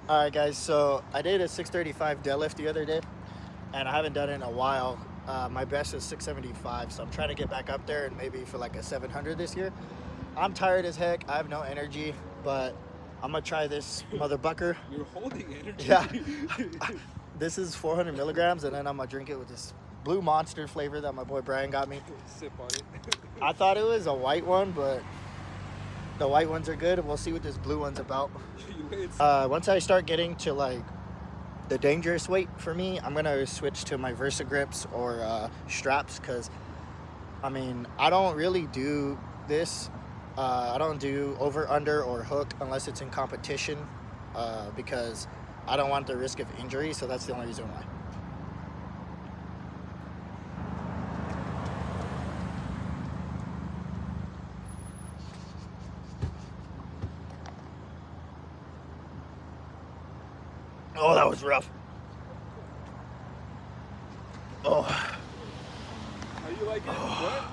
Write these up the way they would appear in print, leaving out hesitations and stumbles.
All right, guys. So I did a 635 deadlift the other day, and I haven't done it in a while. My best is 675, so I'm trying to get back up there and maybe for like a 700 this year. I'm tired as heck. I have no energy, but I'm gonna try this mother bucker. You're holding energy. Yeah. This is 400 milligrams, and then I'm gonna drink it with this blue monster flavor that my boy Brian got me. Sip on it. I thought it was a white one, but the white ones are good. We'll see what this blue one's about. Once I start getting to like the dangerous weight for me, I'm gonna switch to my Versa grips or straps, because I mean, I don't really do this. I don't do over, under, or hook unless it's in competition, because I don't want the risk of injury. So that's the only reason why. Oh, that was rough. Oh. How you like it? What?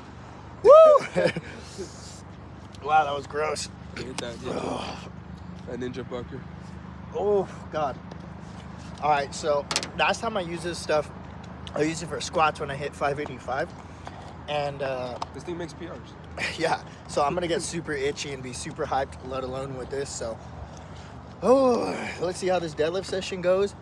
Woo! Wow, that was gross. Hit that ninja bucker. Oh, God. All right, so last time I used this stuff, I used it for squats when I hit 585. And this thing makes PRs. Yeah, so I'm going to get super itchy and be super hyped, let alone with this. So, oh, let's see how this deadlift session goes.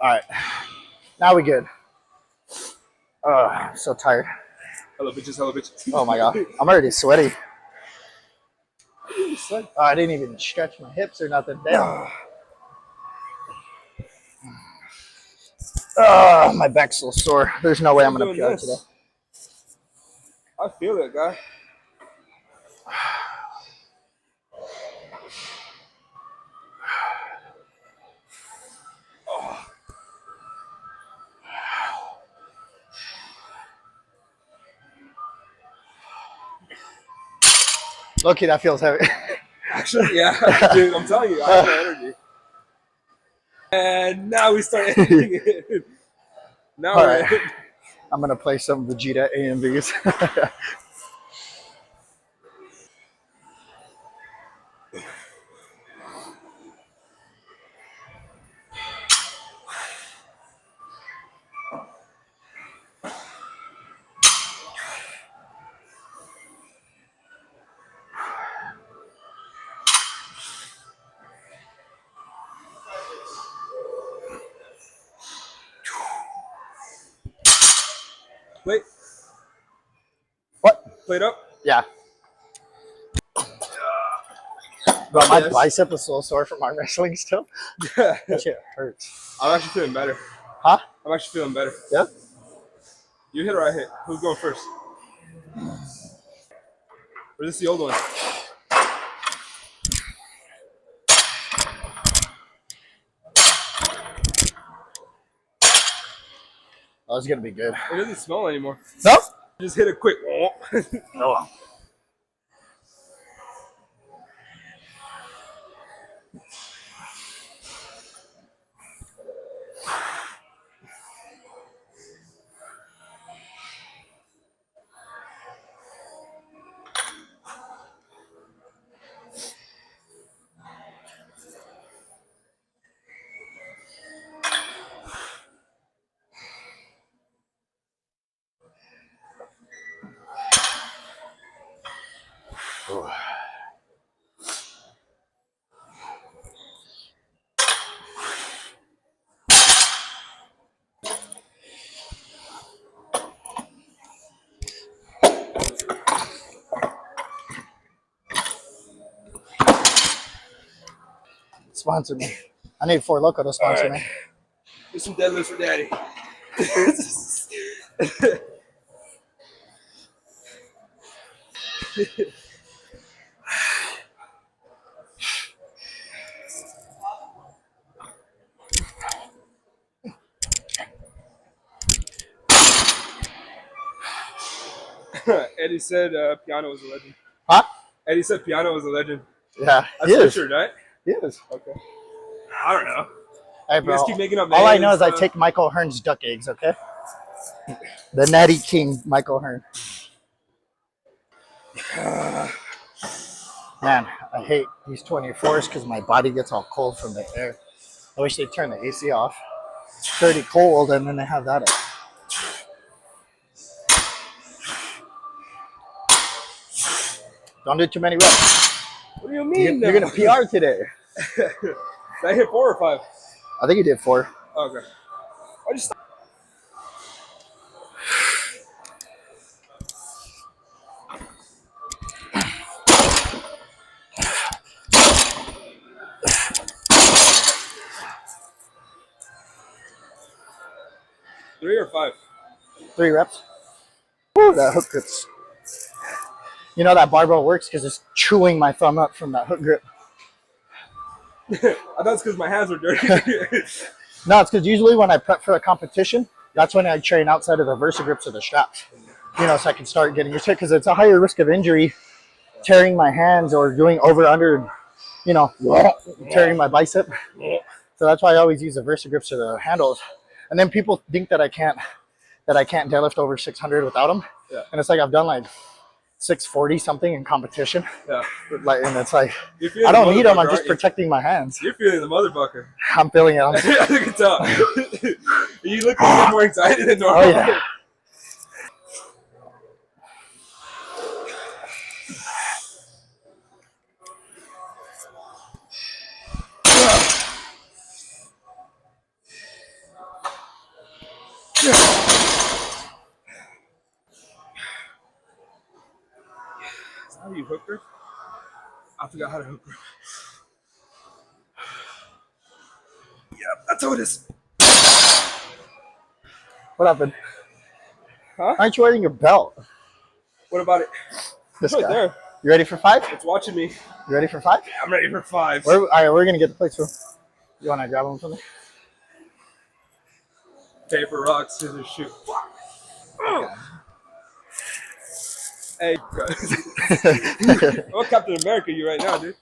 All right, now we good. I'm so tired. Hello, bitches. Hello, bitches. Oh my God, I'm already sweaty. I didn't even stretch my hips or nothing. Damn. My back's so sore. There's no way I'm gonna PR today. I feel it, guy. Look, that feels heavy. Actually, yeah, dude, I'm telling you, I have no energy. And now we start ending it. Now All we're right. I'm gonna play some Vegeta AMVs. Wait. What? Plate up? Yeah. Bro, my bicep is so sore from arm wrestling still. That shit hurts. I'm actually feeling better. Huh? I'm actually feeling better. Yeah? You hit or I hit? Who's going first? Or is this the old one? Oh, it's gonna be good. It doesn't smell anymore. No? Just hit a quick. Oh. Sponsor me. I need Four Loko to sponsor me. There's some deadlifts for daddy. Eddie said Piano was a legend. Huh? Eddie said Piano was a legend. Yeah, That's Richard, right? He is. Okay. I don't know. Hey, bro. You guys keep making up All I names, know is I take Michael Hearn's duck eggs, okay? The Natty King, Michael Hearn. Man, I hate these 24s because my body gets all cold from the air. I wish they'd turn the AC off. It's pretty cold, and then they have that up. Don't do too many reps. What do you mean? You're going to PR today. Did I hit 4 or 5? I think you did 4. Okay. I just. 3 or 5? 3 reps. Woo, that hook grip's. You know that barbell works because it's chewing my thumb up from that hook grip. I thought it's because my hands were dirty. No, it's because usually when I prep for a competition, that's when I train outside of the versa grips or the straps. You know, so I can start getting used to it because it's a higher risk of injury, tearing my hands or doing over under, you know, tearing my bicep. So that's why I always use the versa grips or the handles. And then people think that I can't deadlift over 600 without them. Yeah. And it's like I've done like 640 something in competition. Yeah. Like, and it's like I don't need them. I'm just protecting my hands. You're feeling the motherfucker. I'm feeling it. I can tell. You look like you're more excited than normal. Oh yeah. How do you hook grip? I forgot how to hook grip. Yeah, that's how it is. What happened? Huh? Aren't you wearing your belt? What about it? This right guy. there. You ready for 5? It's watching me. You ready for 5? Yeah, I'm ready for 5. All right, we're gonna get the plates from. You wanna grab them from me? Paper, rock, scissors, shoot. Oh. Hey, I'm Captain America you right now, dude.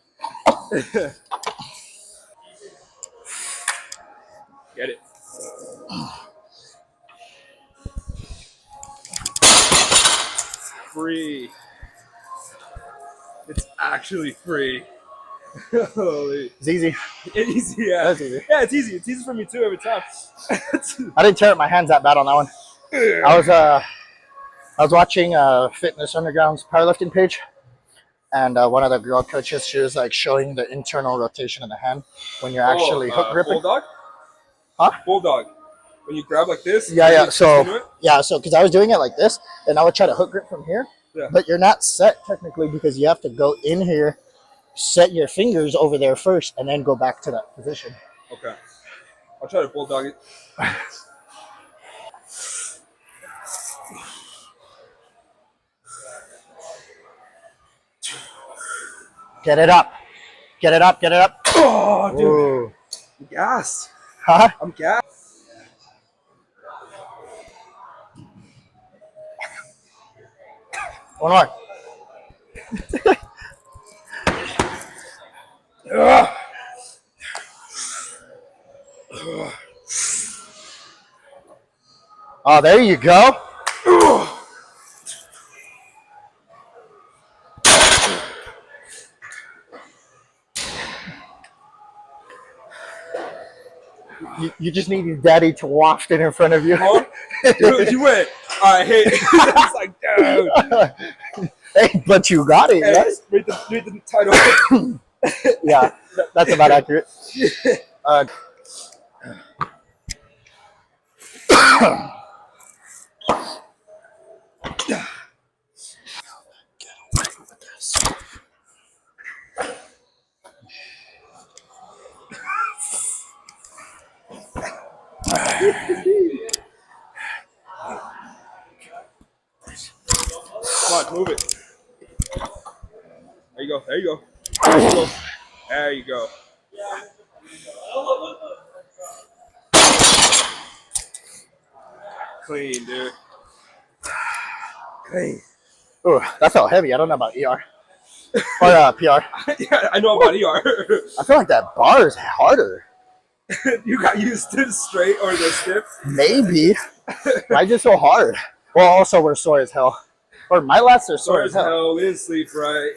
Get it. Free. It's actually free. Holy. It's easy. It's easy, yeah. That's easy. Yeah, it's easy. It's easy for me too every time. I didn't tear up my hands that bad on that one. I was watching Fitness Underground's powerlifting page, and one of the girl coaches, she was like showing the internal rotation of the hand when you're actually hook gripping. Bulldog? Huh? Bulldog. When you grab like this? Yeah. So because I was doing it like this, and I would try to hook grip from here. Yeah. But you're not set technically because you have to go in here, set your fingers over there first, and then go back to that position. Okay. I'll try to bulldog it. Get it up. Get it up. Get it up. Oh, dude. Ooh. I'm gassed. Huh? I'm gassed. One more. Oh, there you go. You just need your daddy to waft it in front of you. Huh? Dude, you went. All right, hey. It's like, dude. Hey, but you got it, Hey, right? read the title. Yeah, that's about accurate. Come on, move it. you go. There you go. There you go. There you go. Clean, dude. Clean. Ooh, that felt heavy. I don't know about ER. Or PR. Yeah, I know about ER. I feel like that bar is harder. You got used to the straight or the stiff? Maybe. Why is it so hard? Well, also we're sore as hell. Or my lats are sore as hell. We didn't sleep right.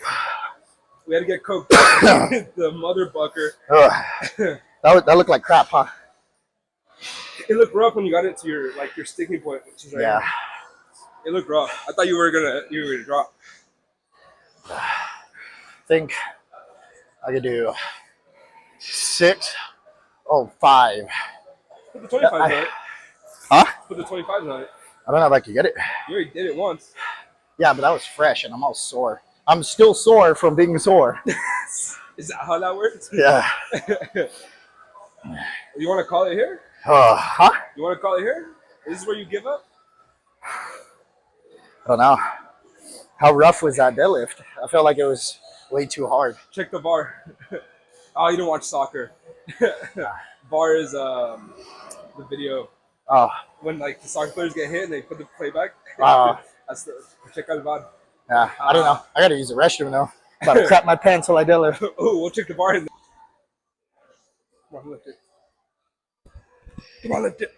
We had to get coke. The mother bucker. That looked like crap, huh? It looked rough when you got it to your sticking point, which is right Yeah. here. It looked rough. I thought you were gonna drop. I think I could do 6. Oh, 5. Put the 25s on it. Huh? Put the 25s on it. I don't know if I could get it. You already did it once. Yeah, but that was fresh and I'm all sore. I'm still sore from being sore. Is that how that works? Yeah. You want to call it here? Huh? You want to call it here? This is where you give up? I don't know. How rough was that deadlift? I felt like it was way too hard. Check the VAR. Oh, you don't watch soccer. VAR is the video. Oh. When the soccer players get hit and they put the playback. That's check out the VAR. Yeah, I don't know. I gotta use the restroom now. I'm about to crap my pants while I deadlift. Oh, we'll check the VAR in there. Come on, lift it. Come on, lift it.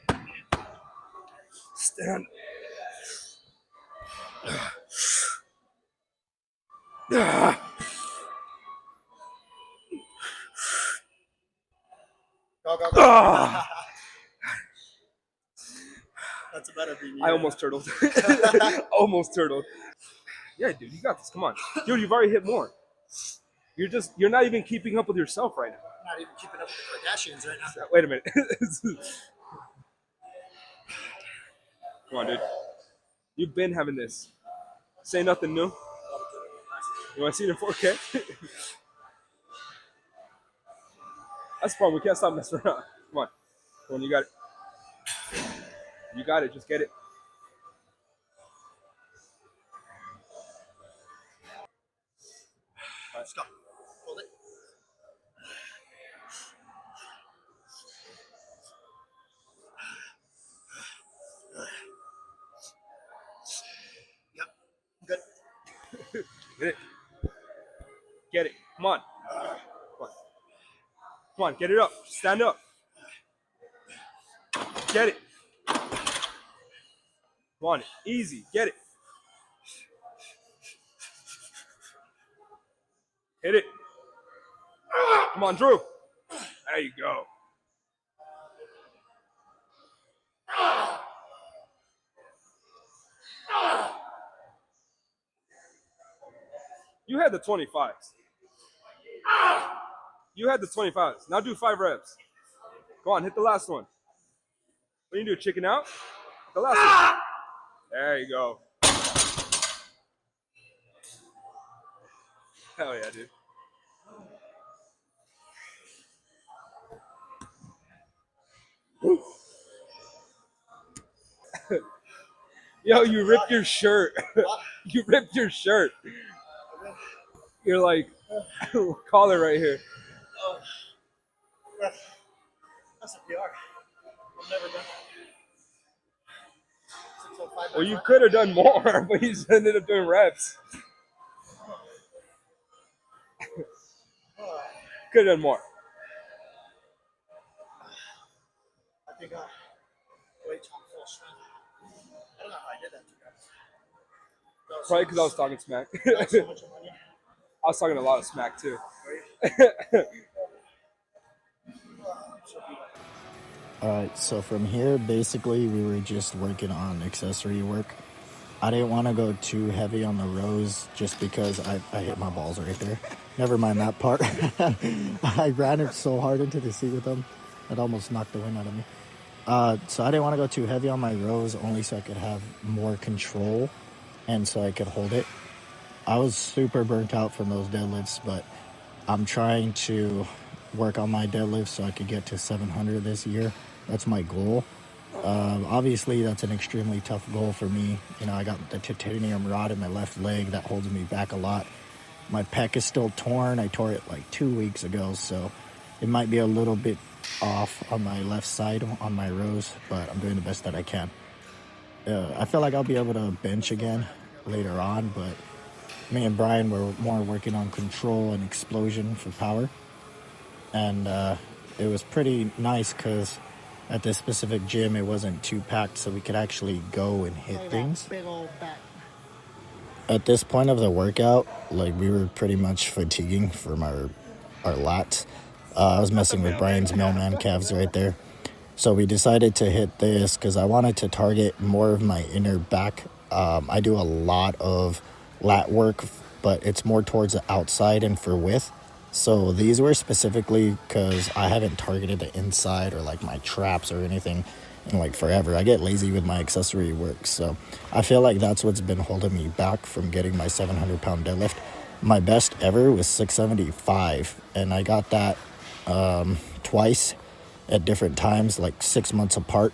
Stand. Go. That's a better beat. I almost turtled. Almost turtled. Yeah, dude, you got this. Come on. Dude, you've already hit more. You're not even keeping up with yourself right now. I'm not even keeping up with the Kardashians right now. Wait a minute. Come on, dude. You've been having this. Say nothing new. You want to see it in 4K? That's fun. We can't stop messing around. Come on. Come on, you got it. You got it. Just get it. All right, let's go. Hold it. Yep. Good. Get it. Get it. Come on. Come on. Come on. Get it up. Stand up. Get it. Come on. Easy. Get it. Hit it. Come on, Drew. There you go. You had the 25s. You had the 25s. Now do 5 reps. Go on, hit the last one. What do you do? Chicken out? The last one. There you go. Hell yeah, dude. Yo, you ripped your shirt. You ripped your shirt. You're like, collar right here. That's a PR. I've never done. Well, you could have done more, but you just ended up doing reps. Could have done more. I think I wait till I'm full strength. I don't know how I did that to you guys. Probably because I was talking smack. I was talking a lot of smack too. Alright, so from here, basically, we were just working on accessory work. I didn't want to go too heavy on the rows just because I hit my balls right there. Never mind that part. I ran it so hard into the seat with them, it almost knocked the wind out of me. So I didn't want to go too heavy on my rows, only so I could have more control and so I could hold it. I was super burnt out from those deadlifts, but I'm trying to work on my deadlifts so I could get to 700 this year. That's my goal. Obviously, that's an extremely tough goal for me. You know, I got the titanium rod in my left leg that holds me back a lot. My pec is still torn. I tore it like 2 weeks ago, so it might be a little bit off on my left side on my rows, but I'm doing the best that I can. I feel like I'll be able to bench again later on, but me and Brian were more working on control and explosion for power. And it was pretty nice because at this specific gym, it wasn't too packed, so we could actually go and hit things. At this point of the workout, like, we were pretty much fatiguing from our lats. I was messing with Brian's mailman calves right there. So we decided to hit this because I wanted to target more of my inner back. I do a lot of lat work, but it's more towards the outside and for width. So these were specifically because I haven't targeted the inside or like my traps or anything in like forever. I get lazy with my accessory work. So I feel like that's what's been holding me back from getting my 700-pound deadlift. My best ever was 675, and I got that twice at different times, like 6 months apart,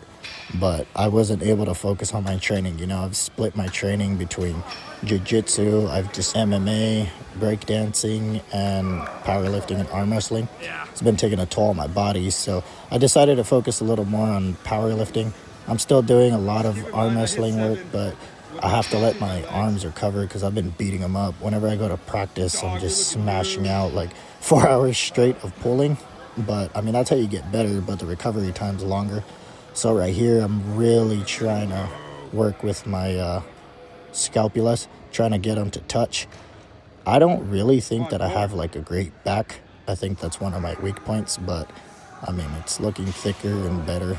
but I wasn't able to focus on my training. You know, I've split my training between jiu-jitsu, I've just MMA, breakdancing, and powerlifting and arm wrestling. It's been taking a toll on my body, so I decided to focus a little more on powerlifting. I'm still doing a lot of arm wrestling work, but I have to let my arms recover because I've been beating them up. Whenever I go to practice, I'm just smashing out like 4 hours straight of pulling. But I mean, that's how you get better, but the recovery time's longer. So right here, I'm really trying to work with my scapulas, trying to get them to touch. I don't really think that I have like a great back. I think that's one of my weak points, but I mean, it's looking thicker and better.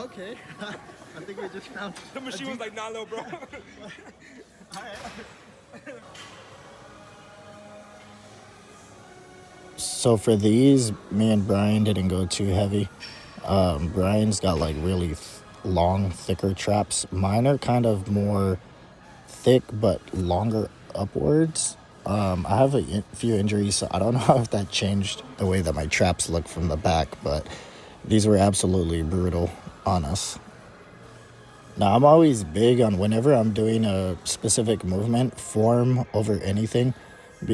Okay, I think we just found The machine was like, nah, little bro. So for these, me and Brian didn't go too heavy. Brian's got like really long, thicker traps. Mine are kind of more thick but longer upwards. I have a few injuries, so I don't know if that changed the way that my traps look from the back, but these were absolutely brutal on us. Now, I'm always big on whenever I'm doing a specific movement, form over anything.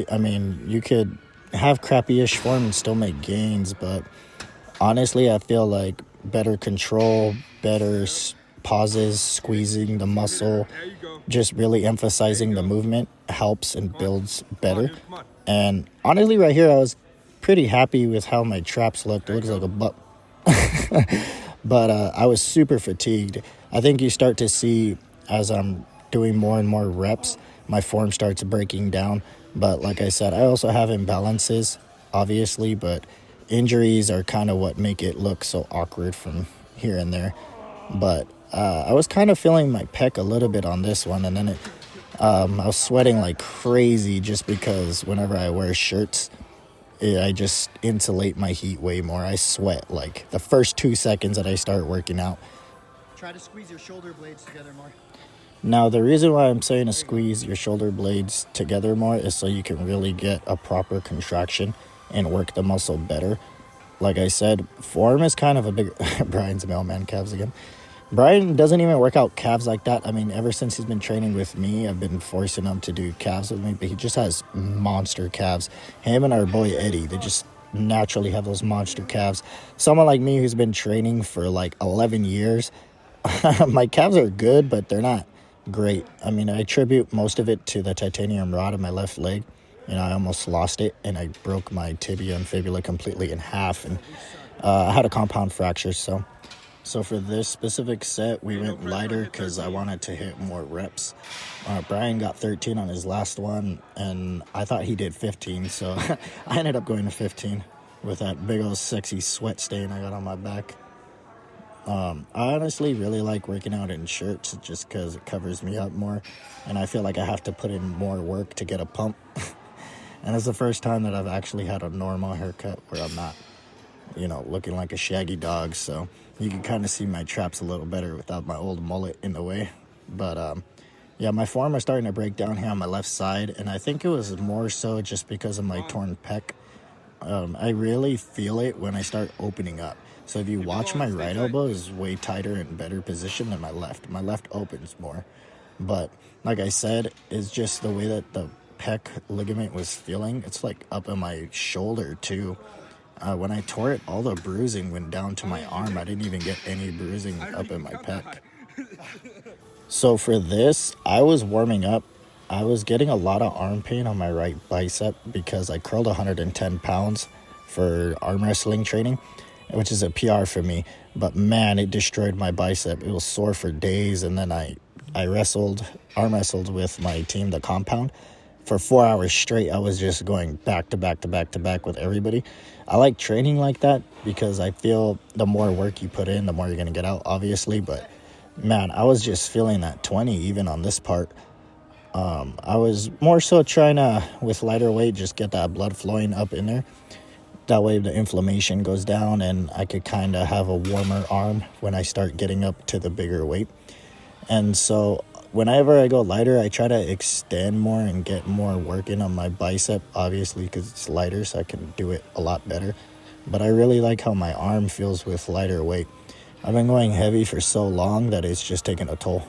I mean, you could have crappy-ish form and still make gains, but honestly, I feel like better control, better pauses, squeezing the muscle, just really emphasizing the movement helps and builds better. And honestly, right here, I was pretty happy with how my traps looked. It looks like a butt. But I was super fatigued. I think you start to see as I'm doing more and more reps, my form starts breaking down. But like I said, I also have imbalances, obviously, but injuries are kind of what make it look so awkward from here and there. But I was kind of feeling my pec a little bit on this one, and then I was sweating like crazy just because whenever I wear shirts, I just insulate my heat way more. I sweat like the first 2 seconds that I start working out. Try to squeeze your shoulder blades together more. Now, the reason why I'm saying to squeeze your shoulder blades together more is so you can really get a proper contraction and work the muscle better. Like I said, form is kind of a big... Brian's mailman calves again. Brian doesn't even work out calves like that. I mean, ever since he's been training with me, I've been forcing him to do calves with me, but he just has monster calves. Him and our boy Eddie, they just naturally have those monster calves. Someone like me who's been training for like 11 years, my calves are good, but they're not great. I mean, I attribute most of it to the titanium rod in my left leg. You know, I almost lost it, and I broke my tibia and fibula completely in half, and I had a compound fracture, So for this specific set, we went lighter because I wanted to hit more reps. Brian got 13 on his last one, and I thought he did 15, so I ended up going to 15 with that big old sexy sweat stain I got on my back. I honestly really like working out in shirts just because it covers me up more, and I feel like I have to put in more work to get a pump. And it's the first time that I've actually had a normal haircut where I'm not, you know, looking like a shaggy dog, so you can kind of see my traps a little better without my old mullet in the way. But yeah, my form is starting to break down here on my left side, and I think it was more so just because of my torn pec. I really feel it when I start opening up. So if you watch, my right elbow is way tighter and better position than my left. My left opens more. But like I said, it's just the way that the pec ligament was feeling. It's like up in my shoulder too. When I tore it, all the bruising went down to my arm. I didn't even get any bruising up in my pec. So for this, I was warming up. I was getting a lot of arm pain on my right bicep because I curled 110 pounds for arm wrestling training, which is a PR for me. But man, it destroyed my bicep. It was sore for days. And then I arm wrestled with my team, the Compound. For 4 hours straight, I was just going back to back to back to back with everybody. I like training like that because I feel the more work you put in, the more you're going to get out, obviously. But man, I was just feeling that 20 even on this part. I was more so trying to, with lighter weight, just get that blood flowing up in there. That way the inflammation goes down and I could kind of have a warmer arm when I start getting up to the bigger weight. And so whenever I go lighter, I try to extend more and get more work in on my bicep, obviously, because it's lighter, so I can do it a lot better. But I really like how my arm feels with lighter weight. I've been going heavy for so long that it's just taken a toll.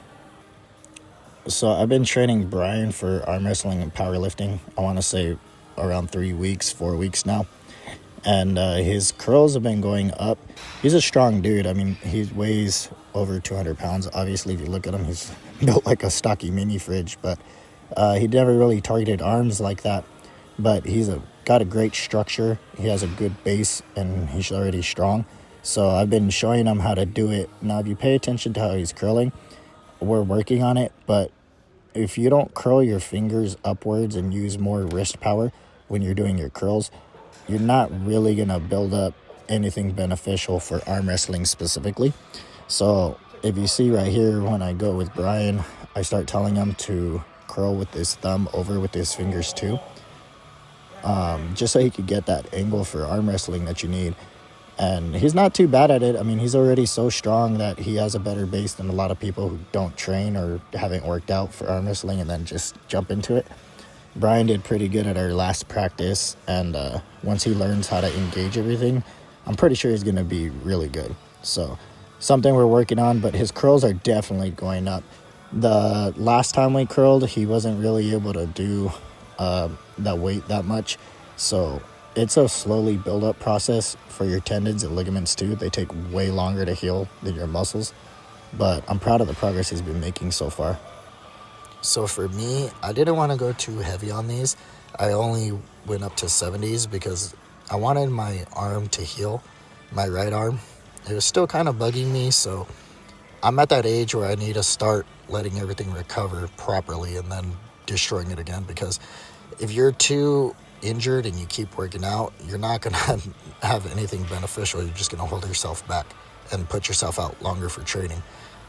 So I've been training Brian for arm wrestling and powerlifting, I want to say around 3 weeks, 4 weeks now. And his curls have been going up. He's a strong dude. I mean, he weighs over 200 pounds. Obviously, if you look at him, he's built like a stocky mini fridge. But he never really targeted arms like that. But he's got a great structure. He has a good base, and he's already strong. So I've been showing him how to do it. Now, if you pay attention to how he's curling, we're working on it. But if you don't curl your fingers upwards and use more wrist power when you're doing your curls, you're not really going to build up anything beneficial for arm wrestling specifically. So if you see right here, when I go with Brian, I start telling him to curl with his thumb over with his fingers too. Just so he could get that angle for arm wrestling that you need. And he's not too bad at it. I mean, he's already so strong that he has a better base than a lot of people who don't train or haven't worked out for arm wrestling and then just jump into it. Brian did pretty good at our last practice, and once he learns how to engage everything, I'm pretty sure he's going to be really good. So something we're working on, but his curls are definitely going up. The last time we curled, he wasn't really able to do that weight that much. So it's a slowly build-up process for your tendons and ligaments too. They take way longer to heal than your muscles, but I'm proud of the progress he's been making so far. So for me, I didn't want to go too heavy on these. I only went up to 70s because I wanted my arm to heal, my right arm. It was still kind of bugging me, so I'm at that age where I need to start letting everything recover properly and then destroying it again, because if you're too injured and you keep working out, you're not going to have anything beneficial. You're just going to hold yourself back and put yourself out longer for training.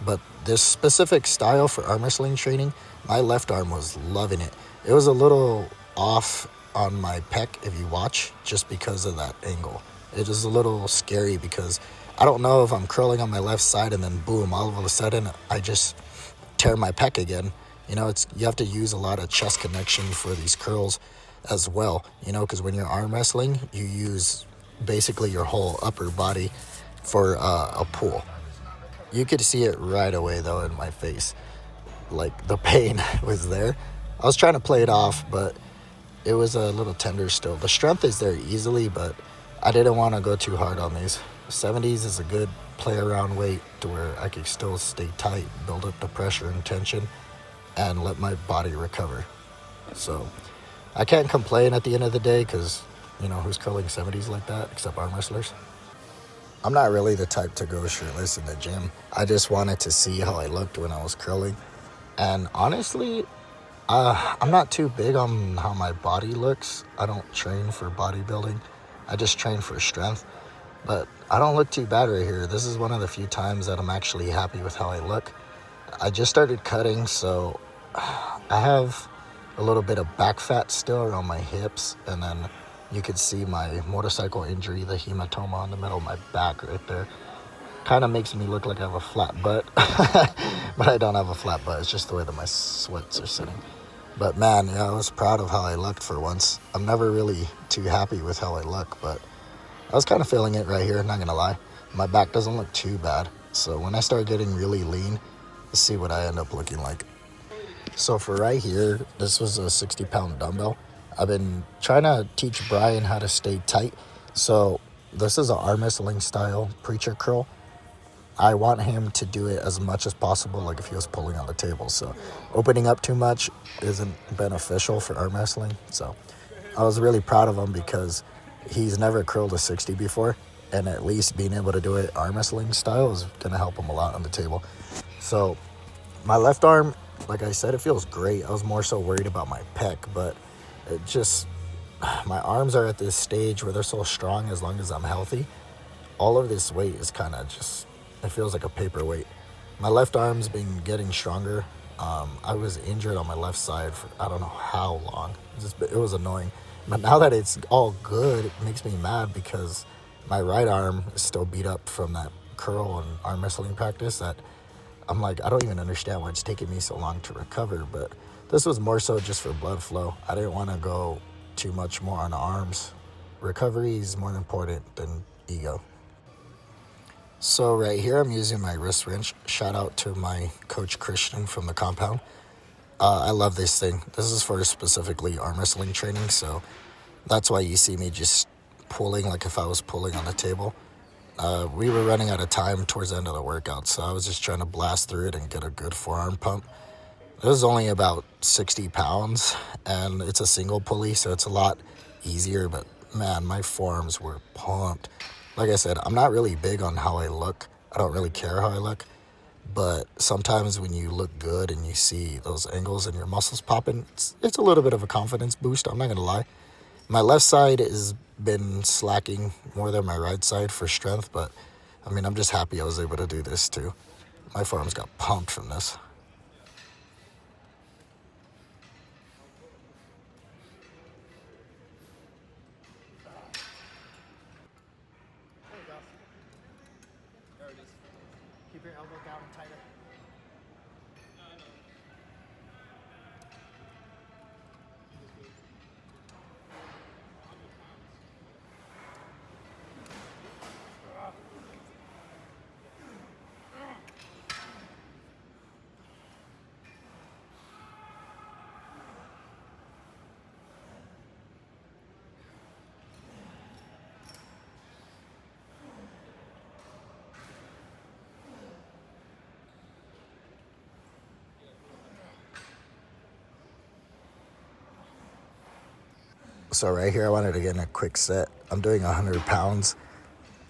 But this specific style for arm wrestling training, my left arm was loving it. It was a little off on my pec if you watch, just because of that angle. It is a little scary because I don't know if I'm curling on my left side and then boom, all of a sudden I just tear my pec again. You know, you have to use a lot of chest connection for these curls as well, you know, because when you're arm wrestling, you use basically your whole upper body for a pull. You could see it right away, though, in my face. Like, the pain was there. I was trying to play it off, but it was a little tender still. The strength is there easily, but I didn't want to go too hard on these. 70s is a good play-around weight to where I could still stay tight, build up the pressure and tension, and let my body recover. So I can't complain at the end of the day because, you know, who's curling 70s like that except arm wrestlers? I'm not really the type to go shirtless in the gym. I just wanted to see how I looked when I was curling. And honestly, I'm not too big on how my body looks. I don't train for bodybuilding. I just train for strength. But I don't look too bad right here. This is one of the few times that I'm actually happy with how I look. I just started cutting, so I have a little bit of back fat still around my hips, and then you could see my motorcycle injury, the hematoma on the middle of my back right there. Kind of makes me look like I have a flat butt, but I don't have a flat butt. It's just the way that my sweats are sitting. But man, yeah, I was proud of how I looked for once. I'm never really too happy with how I look, but I was kind of feeling it right here, not gonna lie. My back doesn't look too bad. So when I start getting really lean, let's see what I end up looking like. So for right here, this was a 60-pound dumbbell. I've been trying to teach Brian how to stay tight. So this is an arm wrestling style preacher curl. I want him to do it as much as possible, like if he was pulling on the table. So opening up too much isn't beneficial for arm wrestling. So I was really proud of him because he's never curled a 60 before, and at least being able to do it arm wrestling style is going to help him a lot on the table. So my left arm, like I said, it feels great. I was more so worried about my pec, but it just, my arms are at this stage where they're so strong as long as I'm healthy. All of this weight is kind of just, it feels like a paperweight. My left arm's been getting stronger. I was injured on my left side for I don't know how long. It was annoying. But now that it's all good, it makes me mad because my right arm is still beat up from that curl and arm wrestling practice that I'm like, I don't even understand why it's taking me so long to recover. But this was more so just for blood flow. I didn't want to go too much more on arms. Recovery is more important than ego. So right here, I'm using my wrist wrench. Shout out to my coach Christian from the compound. I love this thing. This is for specifically arm wrestling training, so that's why you see me just pulling like if I was pulling on a table. We were running out of time towards the end of the workout, so I was just trying to blast through it and get a good forearm pump. It was only about 60 pounds, and it's a single pulley, so it's a lot easier, but man, my forearms were pumped. Like I said, I'm not really big on how I look. I don't really care how I look, but sometimes when you look good and you see those angles and your muscles popping, it's a little bit of a confidence boost, I'm not going to lie. My left side has been slacking more than my right side for strength, but I mean, I'm just happy I was able to do this too. My forearms got pumped from this. There you go. There it is. Keep your elbow down tighter. So right here, I wanted to get in a quick set. I'm doing 100 pounds.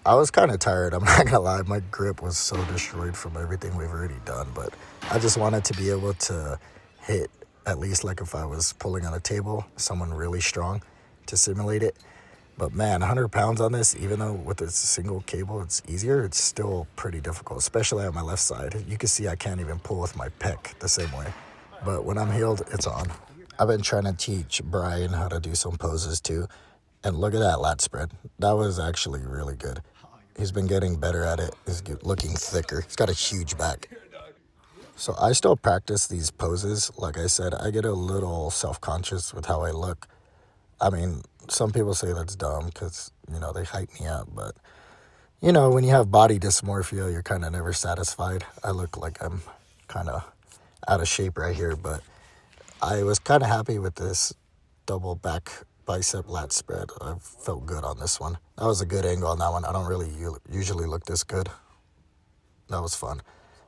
I was kind of tired, I'm not gonna lie. My grip was so destroyed from everything we've already done, but I just wanted to be able to hit, at least like if I was pulling on a table, someone really strong to simulate it. But man, 100 pounds on this, even though with a single cable it's easier, it's still pretty difficult, especially on my left side. You can see I can't even pull with my pec the same way. But when I'm healed, it's on. I've been trying to teach Brian how to do some poses too. And look at that lat spread. That was actually really good. He's been getting better at it. He's looking thicker. He's got a huge back. So I still practice these poses. Like I said, I get a little self-conscious with how I look. I mean, some people say that's dumb because, they hype me up. But, when you have body dysmorphia, you're kind of never satisfied. I look like I'm kind of out of shape right here. But I was kind of happy with this double back bicep lat spread. I felt good on this one. That was a good angle on that one. I don't really usually look this good. That was fun.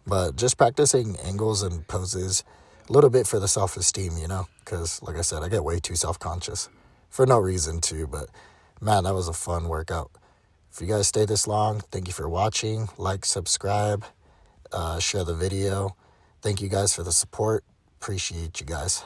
But just practicing angles and poses a little bit for the self-esteem, because like I said, I get way too self-conscious for no reason too. But man, that was a fun workout. If you guys stay this long, thank you for watching. Like, subscribe, share the video. Thank you guys for the support. Appreciate you guys.